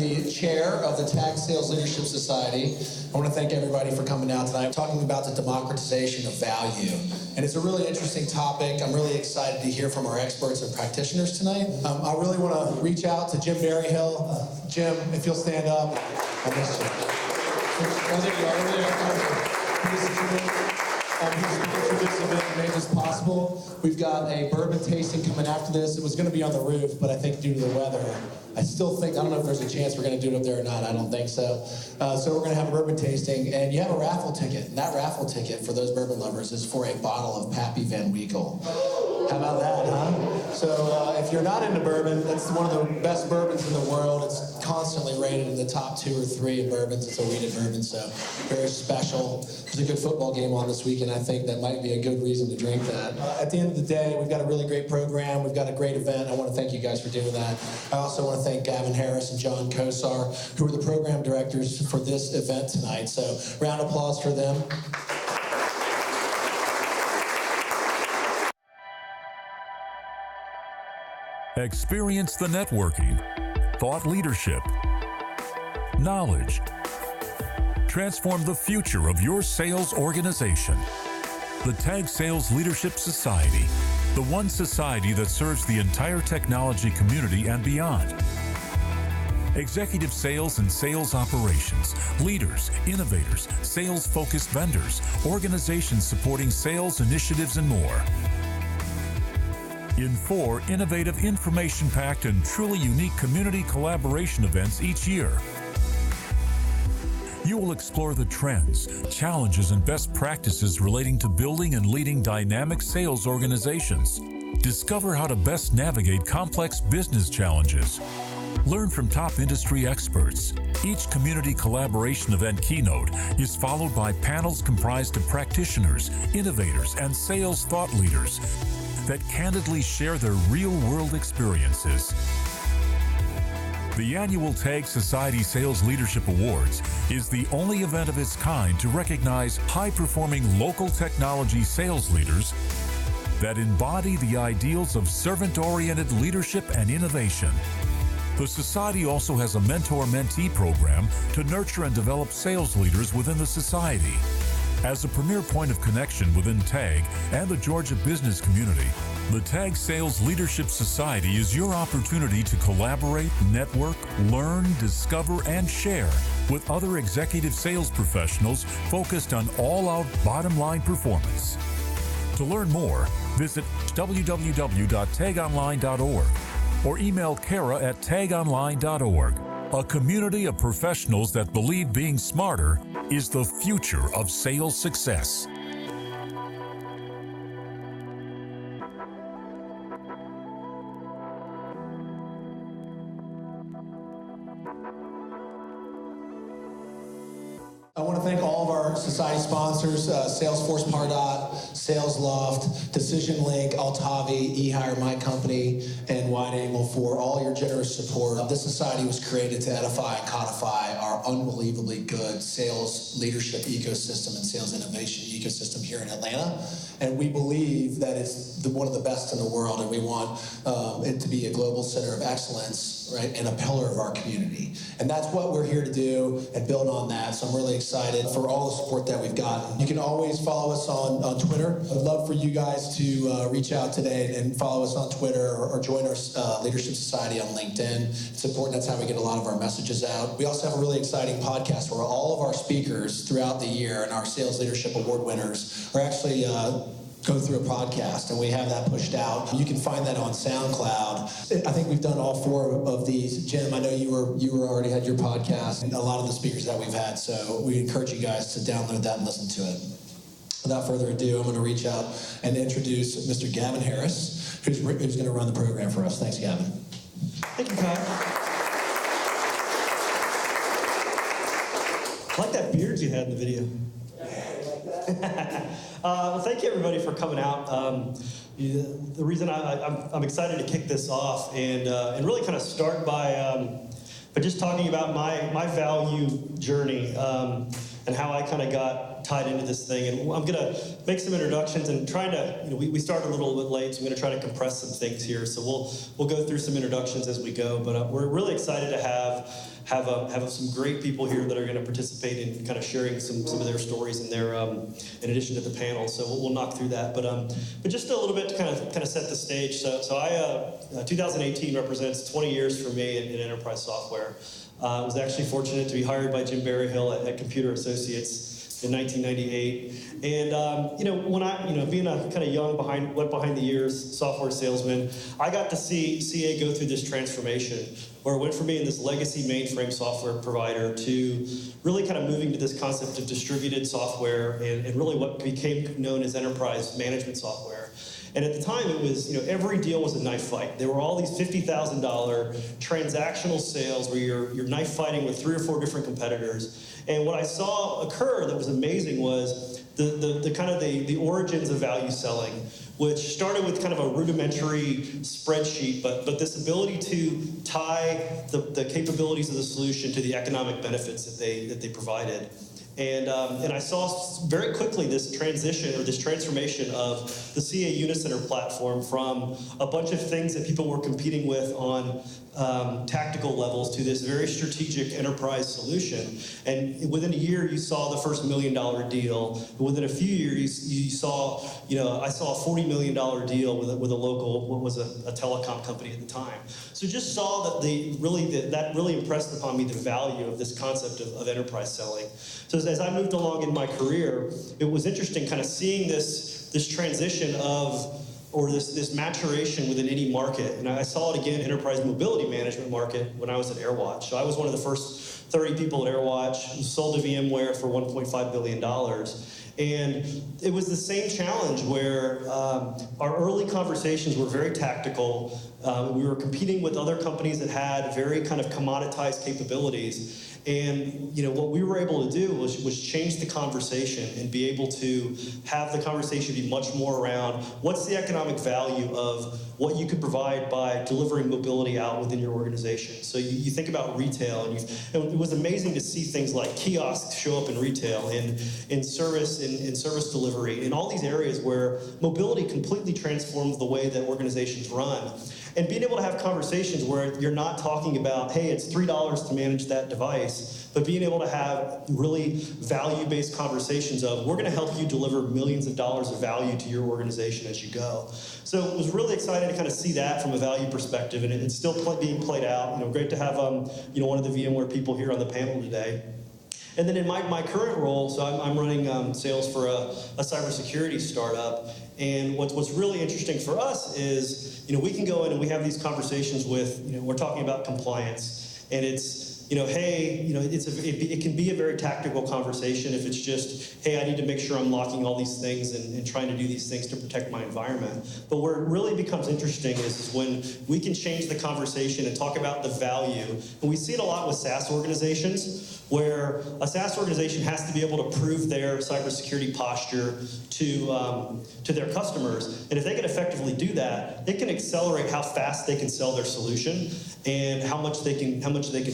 the chair of the Tag Sales Leadership Society. I want to thank everybody for coming out tonight. I'm talking about the democratization of value. And it's a really interesting topic. I'm really excited to hear from our experts and practitioners tonight. I really want to reach out to Jim Berryhill. Jim, if you'll stand up. I missed you. He's sponsored this event and made this possible. We've got a bourbon tasting coming after this. It was going to be on the roof, but I think due to the weather, I don't know if there's a chance we're going to do it up there or not. I don't think so. So we're going to have a bourbon tasting, and you have a raffle ticket. And that raffle ticket for those bourbon lovers is for a bottle of Pappy Van Winkle. How about that, huh? So if you're not into bourbon, that's one of the best bourbons in the world. It's constantly rated in the top 2 or 3 in bourbons. It's a wheated bourbon, so very special. There's a good football game on this weekend. I think that might be a good reason to drink that. At the end of the day, we've got a really great program. We've got a great event. I want to thank you guys for doing that. I also want to thank Gavin Harris and John Kosar, who are the program directors for this event tonight. So round of applause for them. Experience the networking, thought leadership, knowledge. Transform the future of your sales organization. The Tag Sales Leadership Society, the one society that serves the entire technology community and beyond. Executive sales and sales operations, leaders, innovators, sales-focused vendors, organizations supporting sales initiatives, and more. In 4 innovative, information-packed, and truly unique community collaboration events each year. You will explore the trends, challenges, and best practices relating to building and leading dynamic sales organizations. Discover how to best navigate complex business challenges. Learn from top industry experts. Each community collaboration event keynote is followed by panels comprised of practitioners, innovators, and sales thought leaders that candidly share their real-world experiences. The annual Tag Society Sales Leadership Awards is the only event of its kind to recognize high-performing local technology sales leaders that embody the ideals of servant-oriented leadership and innovation. The Society also has a mentor-mentee program to nurture and develop sales leaders within the Society. As a premier point of connection within TAG and the Georgia business community, the TAG Sales Leadership Society is your opportunity to collaborate, network, learn, discover, and share with other executive sales professionals focused on all-out bottom-line performance. To learn more, visit www.tagonline.org or email Kara@tagonline.org. A community of professionals that believe being smarter is the future of sales success. I want to thank all of our society sponsors, Salesforce Pardot, Sales Loft, Decision Link, Altavi, eHire, my company, and Wide Angle for all your generous support. This society was created to edify and codify our unbelievably good sales leadership ecosystem and sales innovation ecosystem here in Atlanta. And we believe that it's one of the best in the world, and we want it to be a global center of excellence, right, and a pillar of our community. And that's what we're here to do and build on that. So I'm really excited for all the support that we've gotten. You can always follow us on Twitter. I'd love for you guys to reach out today and follow us on Twitter or join our Leadership Society on LinkedIn. It's important. That's how we get a lot of our messages out. We also have a really exciting podcast where all of our speakers throughout the year and our Sales Leadership Award winners are actually go through a podcast, and we have that pushed out. You can find that on SoundCloud. I think we've done all 4 of these. Jim, I know you already had your podcast, and a lot of the speakers that we've had, so we encourage you guys to download that and listen to it. Without further ado, I'm going to reach out and introduce Mr. Gavin Harris, who's going to run the program for us. Thanks, Gavin. Thank you, Kyle. I like that beard you had in the video. Well, thank you everybody for coming out. The reason I'm excited to kick this off and really kind of start by just talking about my value journey. and how I kind of got tied into this thing. And I'm going to make some introductions and trying to, we started a little bit late, so I'm going to try to compress some things here. So we'll go through some introductions as we go, but we're really excited to have some great people here that are going to participate in kind of sharing some of their stories and their in addition to the panel. So we'll knock through that, but just a little bit to kind of set the stage. So I 2018 represents 20 years for me in enterprise software. I was actually fortunate to be hired by Jim Berryhill at Computer Associates in 1998. And when I, being a kind of young, went behind the years software salesman, I got to see CA go through this transformation, where it went from being this legacy mainframe software provider to really kind of moving to this concept of distributed software and really what became known as enterprise management software. And at the time, it was, every deal was a knife fight. There were all these $50,000 transactional sales where you're knife fighting with 3 or 4 different competitors. And what I saw occur that was amazing was the origins of value selling, which started with kind of a rudimentary spreadsheet, but this ability to tie the capabilities of the solution to the economic benefits that they provided. And I saw very quickly this transition or this transformation of the CA Unicenter platform from a bunch of things that people were competing with on tactical levels to this very strategic enterprise solution. And within a year, you saw the first $1 million deal. Within a few years, you saw, I saw a $40 million deal with a local, what was a telecom company at the time. So just saw that that really impressed upon me the value of this concept of enterprise selling. So as I moved along in my career, it was interesting kind of seeing this transition or this maturation within any market. And I saw it again, enterprise mobility management market, when I was at AirWatch. So I was one of the first 30 people at AirWatch, sold to VMware for $1.5 billion. And it was the same challenge where our early conversations were very tactical. We were competing with other companies that had very kind of commoditized capabilities. And what we were able to do was change the conversation and be able to have the conversation be much more around what's the economic value of what you could provide by delivering mobility out within your organization. So you think about retail, and it was amazing to see things like kiosks show up in retail, in service delivery, in all these areas where mobility completely transforms the way that organizations run. And being able to have conversations where you're not talking about, hey, it's $3 to manage that device, but being able to have really value-based conversations of, we're going to help you deliver millions of dollars of value to your organization as you go. So it was really exciting to kind of see that from a value perspective, and it's still being played out. Great to have one of the VMware people here on the panel today. And then in my current role, so I'm running sales for a cybersecurity startup. And what's really interesting for us is, we can go in and we have these conversations with, we're talking about compliance, and it's, hey, it can be a very tactical conversation if it's just, hey, I need to make sure I'm locking all these things and trying to do these things to protect my environment. But where it really becomes interesting is when we can change the conversation and talk about the value. And we see it a lot with SaaS organizations, where a SaaS organization has to be able to prove their cybersecurity posture to their customers. And if they can effectively do that, it can accelerate how fast they can sell their solution and how much they can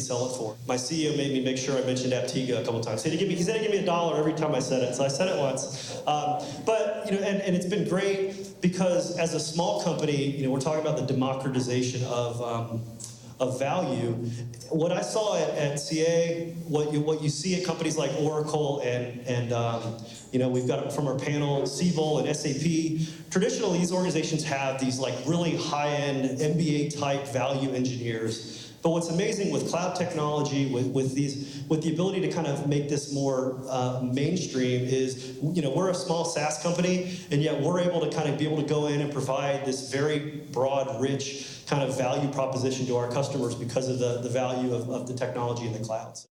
sell it for. My CEO made me make sure I mentioned Apptega a couple times. He said he'd give me $1 every time I said it, so I said it once. But and it's been great because as a small company, we're talking about the democratization of value. What I saw at CA, what you see at companies like Oracle and we've got from our panel, Siebel and SAP. Traditionally, these organizations have these really high-end MBA-type value engineers. But what's amazing with cloud technology, with the ability to kind of make this more mainstream is, we're a small SaaS company, and yet we're able to kind of be able to go in and provide this very broad, rich kind of value proposition to our customers because of the value of the technology in the clouds.